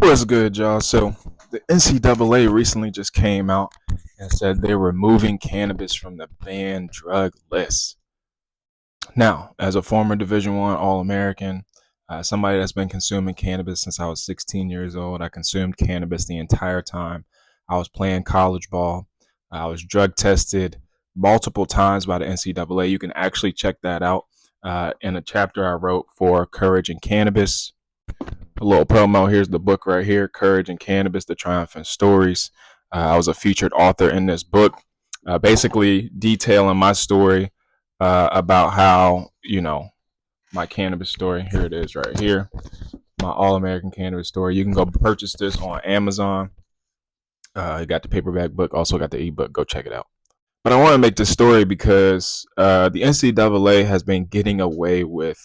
What's good, y'all? So, the NCAA recently just came out and said they're removing cannabis from the banned drug list. Now, as a former Division One All-American, somebody that's been consuming cannabis since I was 16 years old, I consumed cannabis the entire time I was playing college ball. I was drug tested multiple times by the NCAA. You can actually check that out in a chapter I wrote for Courage and Cannabis. A little promo. Here's the book right here, Courage and Cannabis, The Triumphant Stories. I was a featured author in this book, basically detailing my story about how, my cannabis story. Here it is right here, my All-American Cannabis story. You can go purchase this on Amazon. You got the paperback book, also got the ebook. Go check it out. But I want to make this story because the NCAA has been getting away with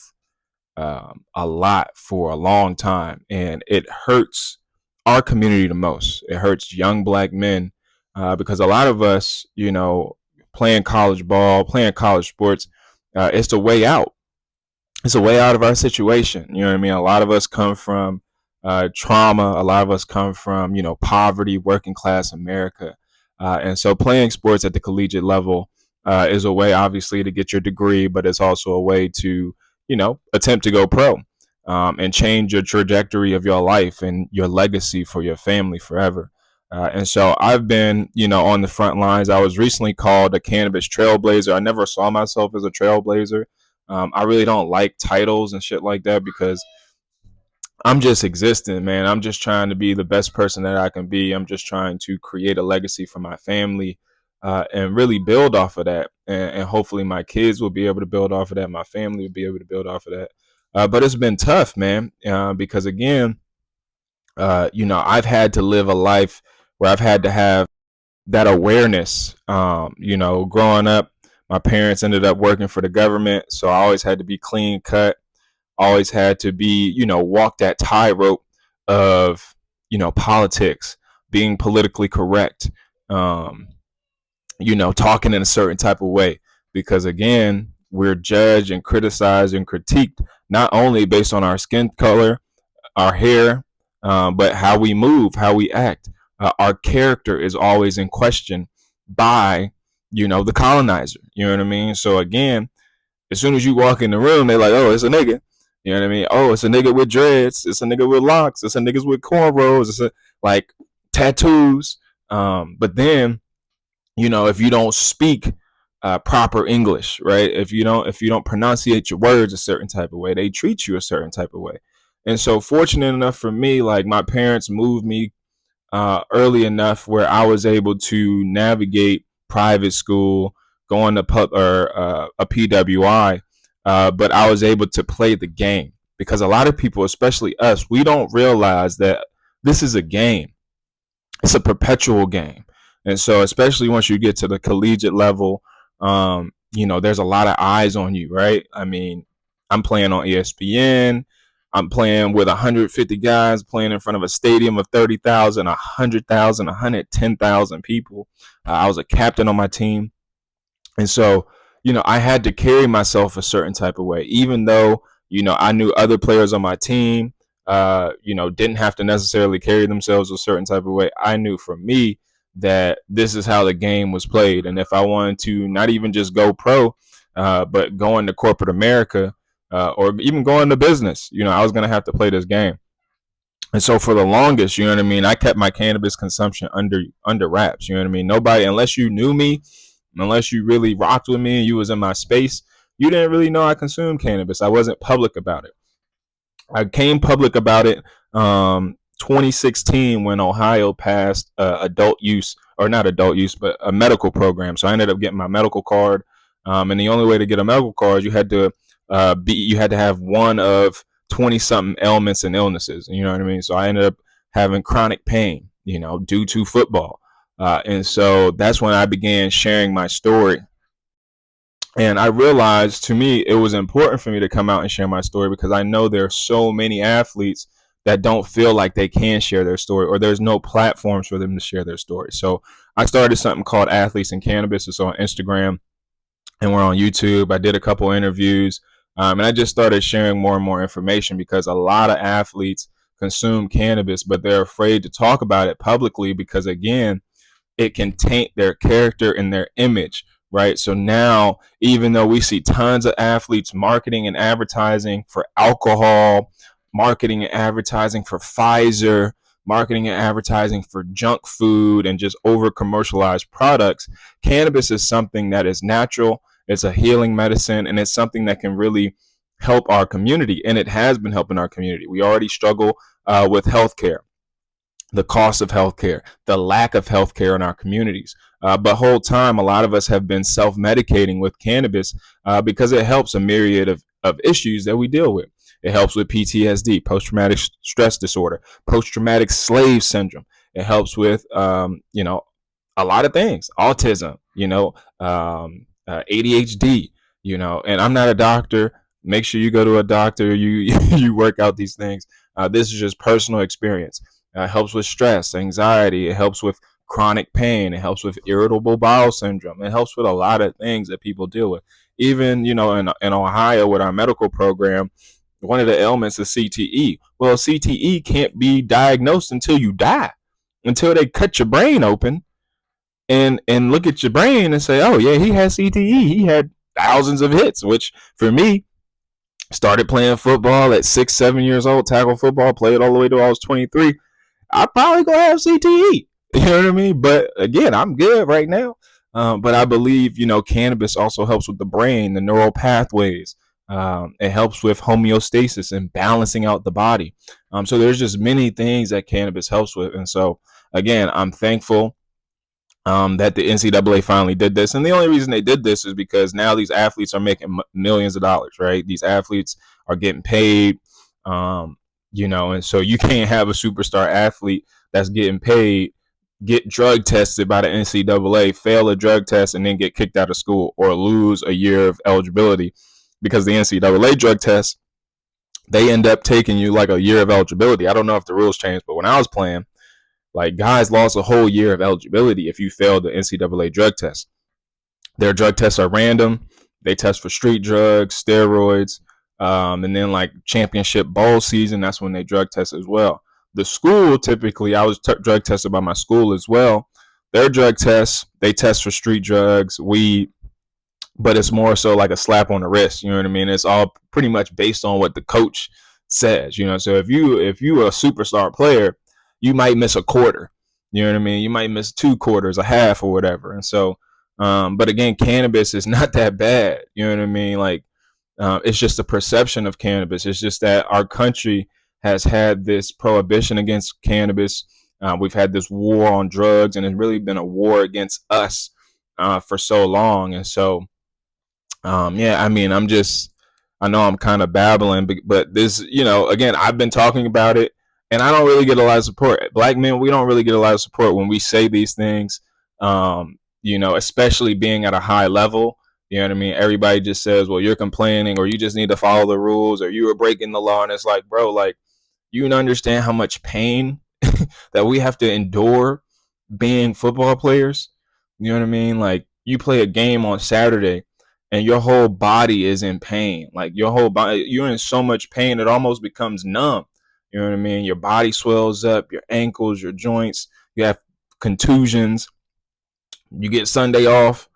a lot for a long time, and it hurts our community the most. It hurts young black men because a lot of us, playing college ball, playing college sports, it's the way out. It's a way out of our situation. You know what I mean? A lot of us come from trauma. A lot of us come from, poverty, working class America. And so playing sports at the collegiate level is a way, obviously, to get your degree, but it's also a way to, attempt to go pro and change your trajectory of your life and your legacy for your family forever. And so I've been, on the front lines. I was recently called a cannabis trailblazer. I never saw myself as a trailblazer. I really don't like titles and shit like that because I'm just existing, man. I'm just trying to be the best person that I can be. I'm just trying to create a legacy for my family and really build off of that. And hopefully my kids will be able to build off of that. My family will be able to build off of that. But it's been tough, man, because again, I've had to live a life where I've had to have that awareness. Growing up, my parents ended up working for the government, so I always had to be clean cut. Always had to be, walk that tightrope of, politics, being politically correct, talking in a certain type of way. Because again, we're judged and criticized and critiqued, not only based on our skin color, our hair, but how we move, how we act. Our character is always in question by, the colonizer. You know what I mean? So again, as soon as you walk in the room, they're like, oh, it's a nigga. You know what I mean? Oh, it's a nigga with dreads. It's a nigga with locks. It's a niggas with cornrows. It's like tattoos. But then, if you don't speak proper English, right? If you don't pronunciate your words a certain type of way, they treat you a certain type of way. And so, fortunate enough for me, like my parents moved me early enough where I was able to navigate private school, going to a PWI. But I was able to play the game because a lot of people, especially us, we don't realize that this is a game. It's a perpetual game. And so especially once you get to the collegiate level, there's a lot of eyes on you, right? I mean, I'm playing on ESPN. I'm playing with 150 guys, playing in front of a stadium of 30,000, 100,000, 110,000 people. I was a captain on my team. And so, I had to carry myself a certain type of way, even though, I knew other players on my team, didn't have to necessarily carry themselves a certain type of way. I knew for me that this is how the game was played. And if I wanted to not even just go pro, but go into corporate America or even go into business, I was going to have to play this game. And so for the longest, you know what I mean, I kept my cannabis consumption under wraps. You know what I mean? Nobody, unless you knew me, unless you really rocked with me and you was in my space, you didn't really know I consumed cannabis. I wasn't public about it. I came public about it 2016 when Ohio passed adult use, or not adult use, but a medical program. So I ended up getting my medical card. And the only way to get a medical card, you had to have one of 20 something ailments and illnesses. You know what I mean? So I ended up having chronic pain, due to football. And so that's when I began sharing my story. And I realized, to me, it was important for me to come out and share my story because I know there are so many athletes that don't feel like they can share their story, or there's no platforms for them to share their story. So I started something called Athletes and Cannabis. It's on Instagram and we're on YouTube. I did a couple interviews and I just started sharing more and more information because a lot of athletes consume cannabis, but they're afraid to talk about it publicly because, again, it can taint their character and their image, right? So now, even though we see tons of athletes marketing and advertising for alcohol, marketing and advertising for Pfizer, marketing and advertising for junk food, and just over commercialized products, cannabis is something that is natural. It's a healing medicine, and it's something that can really help our community. And it has been helping our community. We already struggle with healthcare, the cost of healthcare, the lack of healthcare in our communities. But whole time, a lot of us have been self-medicating with cannabis because it helps a myriad of issues that we deal with. It helps with PTSD, post-traumatic stress disorder, post-traumatic slave syndrome. It helps with, a lot of things, autism, ADHD, and I'm not a doctor. Make sure you go to a doctor. You work out these things. This is just personal experience. It helps with stress, anxiety. It helps with chronic pain. It helps with irritable bowel syndrome. It helps with a lot of things that people deal with. Even, in Ohio with our medical program, one of the ailments is CTE. Well, CTE can't be diagnosed until you die, until they cut your brain open and look at your brain and say, oh, yeah, he has CTE. He had thousands of hits, which for me, started playing football at 6, 7 years old, tackle football, played all the way till I was 23. I probably gonna have CTE. You know what I mean? But again, I'm good right now. But I believe, cannabis also helps with the brain, the neural pathways. It helps with homeostasis and balancing out the body. So there's just many things that cannabis helps with. And so, again, I'm thankful that the NCAA finally did this. And the only reason they did this is because now these athletes are making millions of dollars, right? These athletes are getting paid. And so you can't have a superstar athlete that's getting paid, get drug tested by the NCAA, fail a drug test, and then get kicked out of school or lose a year of eligibility because the NCAA drug test, they end up taking you like a year of eligibility. I don't know if the rules changed, but when I was playing, like, guys lost a whole year of eligibility if you failed the NCAA drug test. Their drug tests are random. They test for street drugs, steroids, and then like championship bowl season, that's when they drug test as well. The school, typically, I was drug tested by my school as well. Their drug tests, they test for street drugs, weed, but it's more so like a slap on the wrist. You know what I mean? It's all pretty much based on what the coach says. So if you are a superstar player, you might miss a quarter. You know what I mean? You might miss 2 quarters, a half, or whatever. And so, but again, cannabis is not that bad. You know what I mean? Like, it's just a perception of cannabis. It's just that our country has had this prohibition against cannabis. We've had this war on drugs, and it's really been a war against us for so long. And so, I know I'm kind of babbling, but this, again, I've been talking about it, and I don't really get a lot of support. Black men, we don't really get a lot of support when we say these things, especially being at a high level. You know what I mean? Everybody just says, well, you're complaining, or you just need to follow the rules, or you were breaking the law. And it's like, bro, like, you can understand how much pain that we have to endure being football players. You know what I mean? Like, you play a game on Saturday and your whole body is in pain. Like, your whole body, you're in so much pain, it almost becomes numb. You know what I mean? Your body swells up, your ankles, your joints, you have contusions. You get Sunday off.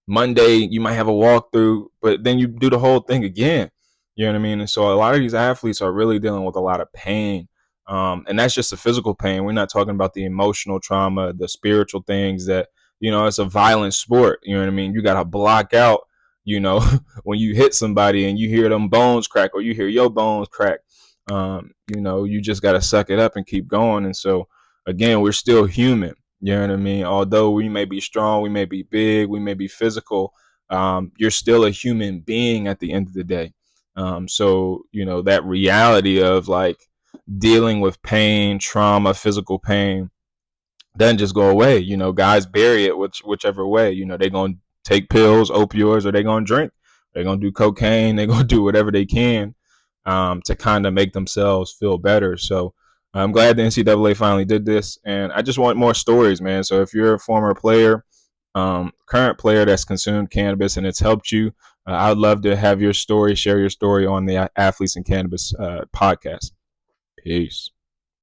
Monday, you might have a walkthrough, but then you do the whole thing again. You know what I mean? And so a lot of these athletes are really dealing with a lot of pain. And that's just the physical pain. We're not talking about the emotional trauma, the spiritual things that, it's a violent sport. You know what I mean? You got to block out, when you hit somebody and you hear them bones crack, or you hear your bones crack. You just got to suck it up and keep going. And so, again, we're still human. You know what I mean? Although we may be strong, we may be big, we may be physical, you're still a human being at the end of the day. So, that reality of like dealing with pain, trauma, physical pain doesn't just go away. Guys bury it whichever way. They're going to take pills, opioids, or they're going to drink. They're going to do cocaine. They're going to do whatever they can to kind of make themselves feel better. So I'm glad the NCAA finally did this, and I just want more stories, man. So if you're a former player, current player that's consumed cannabis and it's helped you, I'd love to have your story, share your story on the Athletes and Cannabis podcast. Peace.